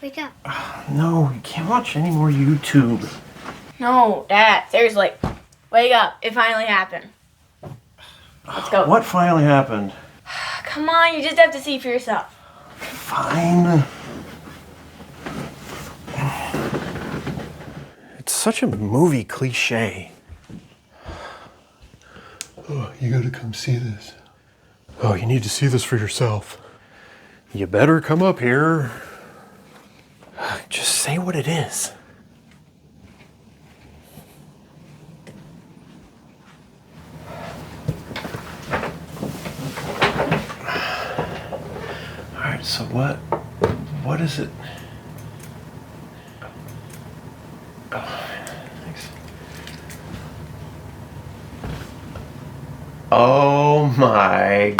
Wake up. No, you can't watch any more YouTube. No, Dad, seriously. Wake up. It finally happened. Let's go. What finally happened? Come on, you just have to see for yourself. Fine. It's such a movie cliche. Oh, you gotta come see this. Oh, you need to see this for yourself. You better come up here. Just say what it is. All right, so what is it? Oh, thanks. Oh my.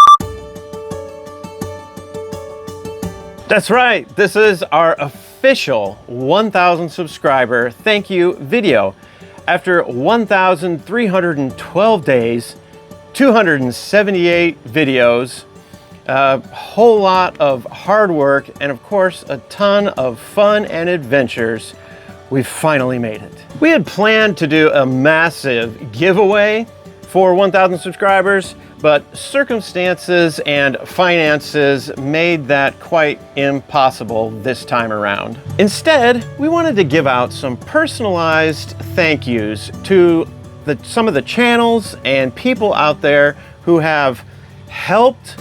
That's right, this is our official 1,000 subscriber thank you video. After 1,312 days, 278 videos, a whole lot of hard work, and of course a ton of fun and adventures, we've finally made it. We had planned to do a massive giveaway for 1,000 subscribers, but circumstances and finances made that quite impossible this time around. Instead, we wanted to give out some personalized thank yous to some of the channels and people out there who have helped,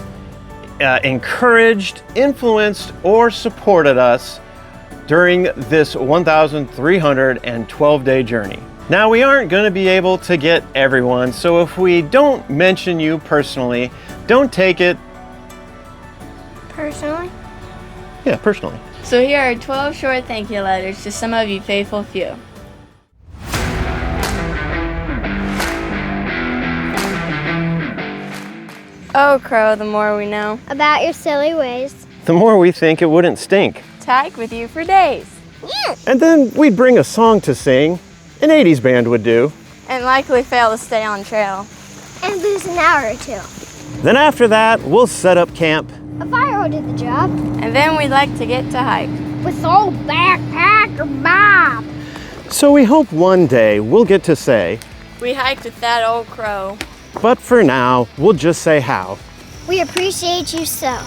encouraged, influenced, or supported us during this 1,312-day journey. Now, we aren't going to be able to get everyone, so if we don't mention you personally, don't take it Personally? Yeah, personally. So here are 12 short thank you letters to some of you faithful few. Oh, Crow, the more we know. About your silly ways. The more we think it wouldn't stink. To hike with you for days. And then we'd bring a song to sing, an 80s band would do. And likely fail to stay on trail. And lose an hour or two. Then after that, we'll set up camp. A fire will do the job. And then we'd like to get to hike. With old backpacker Bob. So we hope one day we'll get to say, We hiked with that old crow. but for now, we'll just say how. We appreciate you so.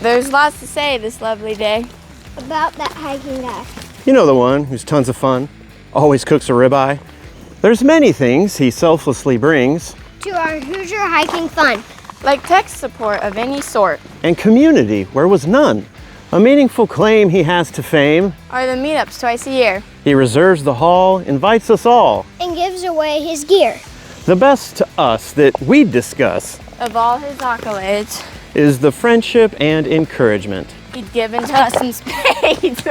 There's lots to say this lovely day. About that hiking guy. You know the one who's tons of fun, always cooks a ribeye. There's many things he selflessly brings, To our Hoosier hiking fun. Like tech support of any sort. and community where was none. A meaningful claim he has to fame. Are the meetups twice a year. He reserves the hall, invites us all. And gives away his gear. The best to us that we discuss Of all his accolades, is the friendship and encouragement. he'd given to us in spades.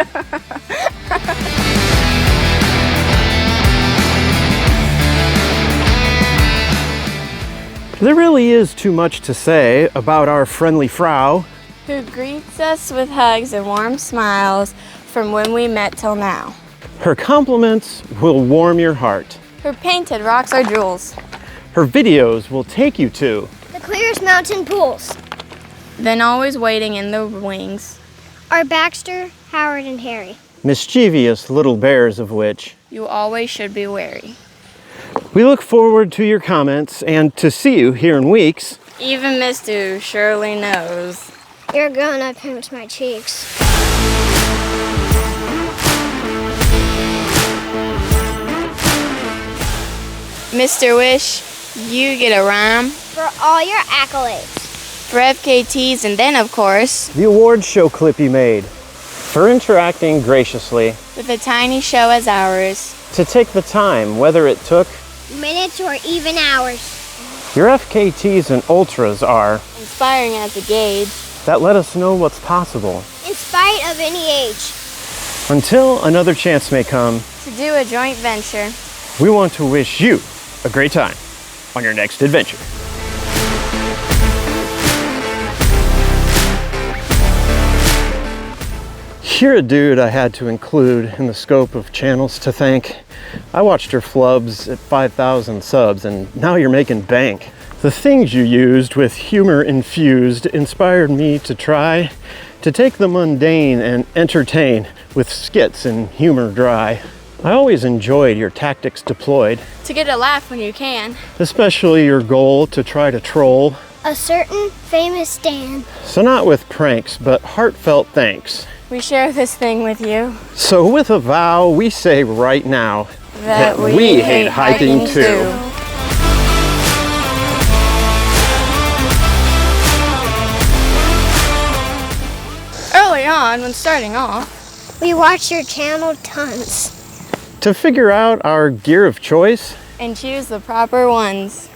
There really is too much to say about our friendly Frau. Who greets us with hugs and warm smiles from when we met till now. Her compliments will warm your heart. Her painted rocks are jewels. Her videos will take you to The clearest mountain pools. Then always waiting in the wings. Are Baxter, Howard, and Harry. mischievous little bears of which. You always should be wary. We look forward to your comments and to see you here in weeks. Even Mr. surely knows. You're gonna pinch my cheeks. Mr. Wish, you get a rhyme For all your accolades. for FKTs, and then, of course, The award show clip you made. For interacting graciously. with a tiny show as ours. To take the time, whether it took. Minutes or even hours. Your FKTs and ultras are. Inspiring as a gauge. That let us know what's possible. In spite of any age. Until another chance may come, To do a joint venture. we want to wish you a great time on your next adventure. You're a dude I had to include in the scope of channels to thank. I watched your flubs at 5,000 subs, and now you're making bank. The things you used with humor infused inspired me to try to take the mundane and entertain with skits and humor dry. I always enjoyed your tactics deployed, To get a laugh when you can. especially your goal to try to troll. A certain famous stand. So not with pranks, but heartfelt thanks. We share this thing with you. So with a vow, we say right now That we hate hiking too. Early on, when starting off, We watch your channel tons. To figure out our gear of choice, and choose the proper ones.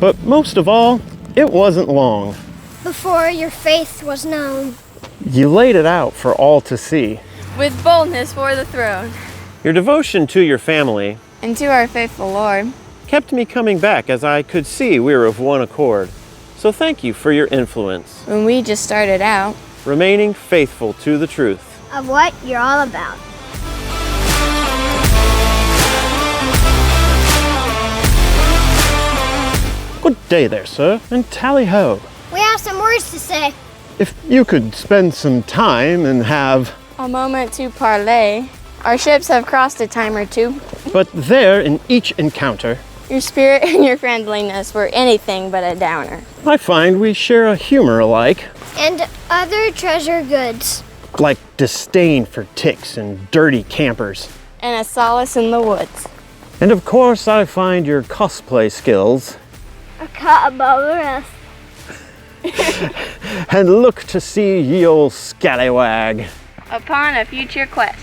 but most of all, it wasn't long. Before your faith was known. You laid it out for all to see. With boldness for the throne. Your devotion to your family And to our faithful Lord. kept me coming back as I could see we were of one accord. So thank you for your influence, When we just started out. remaining faithful to the truth. Of what you're all about. Good day there, sir, and tally-ho. We have some words to say. If you could spend some time and have, A moment to parley. Our ships have crossed a time or two. but there in each encounter, Your spirit and your friendliness were anything but a downer. I find we share a humor alike, And other treasure goods. like disdain for ticks and dirty campers. And a solace in the woods. And of course, I find your cosplay skills, A cut above the rest. and look to see ye old scallywag. Upon a future quest.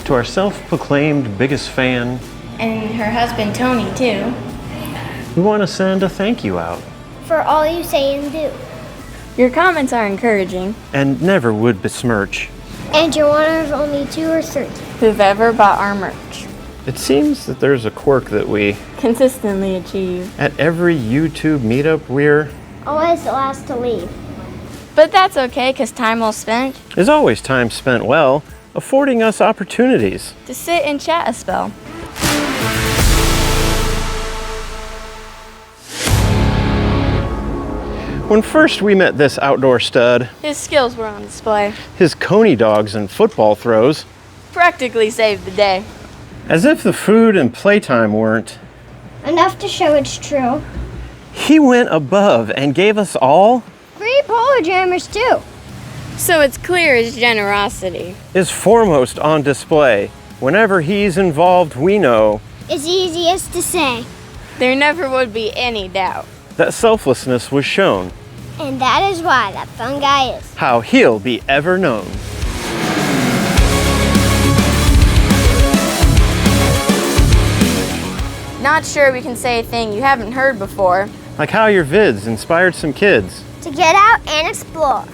To our self-proclaimed biggest fan, And her husband Tony too. we want to send a thank you out, For all you say and do. Your comments are encouraging. and never would besmirch. And you're one of only 2 or 3. Who've ever bought our merch. It seems that there's a quirk that we, Consistently achieve. at every YouTube meetup, we're, Always the last to leave. But that's okay, cause time well spent. is always time spent well, affording us opportunities. To sit and chat a spell. When first we met this outdoor stud, His skills were on display. his coney dogs and football throws, Practically saved the day. as if the food and playtime weren't, Enough to show it's true. he went above and gave us all 3 polar jammers too. So it's clear his generosity. is foremost on display. Whenever he's involved, we know It's easiest to say. There never would be any doubt. that selflessness was shown, And that is why that fun guy is. how he'll be ever known. Not sure we can say a thing you haven't heard before. Like how your vids inspired some kids. To get out and explore.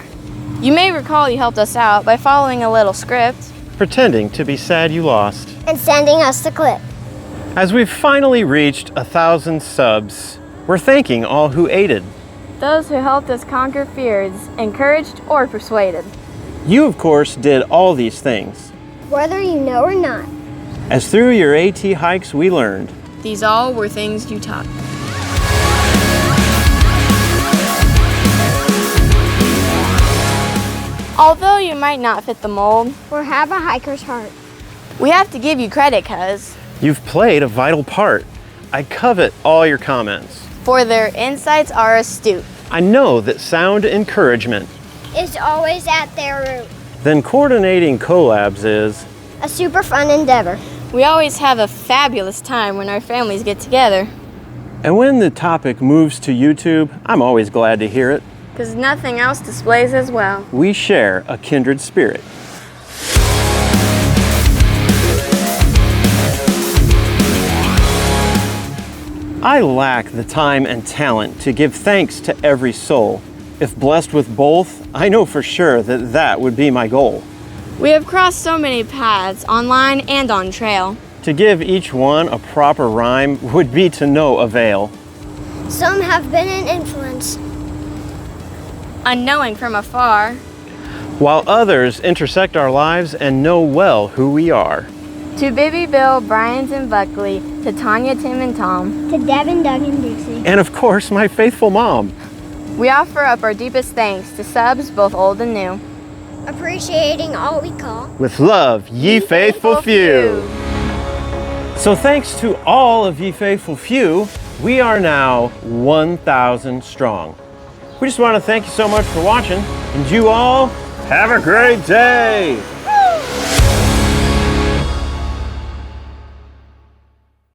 You may recall you helped us out by following a little script. Pretending to be sad you lost. And sending us the clip. As we've finally reached 1,000 subs, we're thanking all who aided. Those who helped us conquer fears, encouraged or persuaded. You, of course, did all these things, Whether you know or not. as through your AT hikes we learned. These all were things you taught. Although you might not fit the mold, Or have a hiker's heart. we have to give you credit, cuz, You've played a vital part. I covet all your comments. for their insights are astute. I know that sound encouragement, Is always at their root. then coordinating collabs is, A super fun endeavor. We always have a fabulous time when our families get together, and when the topic moves to YouTube, I'm always glad to hear it. because nothing else displays as well. We share a kindred spirit. I lack the time and talent to give thanks to every soul. If blessed with both, I know for sure that that would be my goal. We have crossed so many paths, online and on trail. To give each one a proper rhyme would be to no avail. Some have been an influence. Unknowing from afar. while others intersect our lives and know well who we are. To Bibby, Bill, Bryant, and Buckley, to Tanya, Tim, and Tom, To Devin, Doug, and Dixie. And of course, my faithful mom. we offer up our deepest thanks to subs both old and new. Appreciating all we call. With love, ye faithful few. So thanks to all of ye faithful few, we are now 1,000 strong. We just want to thank you so much for watching, and you all have a great day.